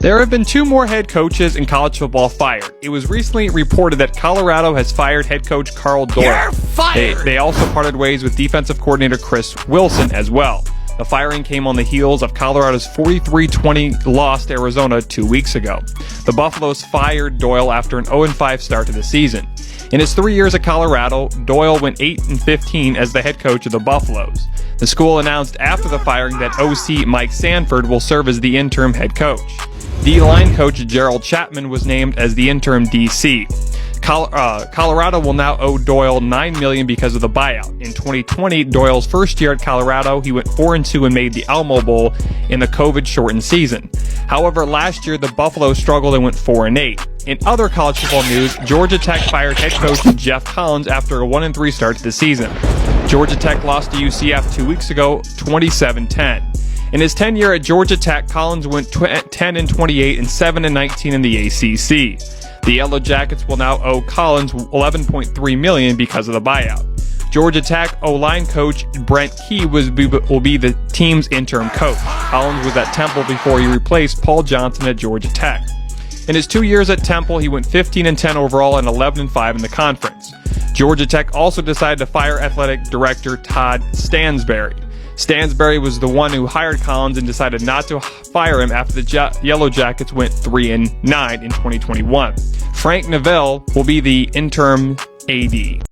There have been 2 more head coaches in college football fired. It was recently reported that Colorado has fired head coach Carl Doyle. You're fired! They also parted ways with defensive coordinator Chris Wilson as well. The firing came on the heels of Colorado's 43-20 loss to Arizona 2 weeks ago. The Buffaloes fired Doyle after an 0-5 start to the season. In his 3 years at Colorado, Doyle went 8-15 as the head coach of the Buffaloes. The school announced after the firing that OC Mike Sanford will serve as the interim head coach. D-line coach Gerald Chapman was named as the interim DC. Colorado will now owe Doyle $9 million because of the buyout. In 2020, Doyle's first year at Colorado, he went 4-2 and made the Alamo Bowl in the COVID-shortened season. However, last year, the Buffaloes struggled and went 4-8. In other college football news, Georgia Tech fired head coach Jeff Collins after a 1-3 start to the season. Georgia Tech lost to UCF 2 weeks ago, 27-10. In his tenure at Georgia Tech, Collins went 10-28 and 7-19 in the ACC. The Yellow Jackets will now owe Collins $11.3 million because of the buyout. Georgia Tech O-line coach Brent Key will be the team's interim coach. Collins was at Temple before he replaced Paul Johnson at Georgia Tech. In his 2 years at Temple, he went 15-10 overall and 11-5 in the conference. Georgia Tech also decided to fire athletic director Todd Stansberry. Stansberry was the one who hired Collins and decided not to fire him after the Yellow Jackets went 3-9 in 2021. Frank Neville will be the interim AD.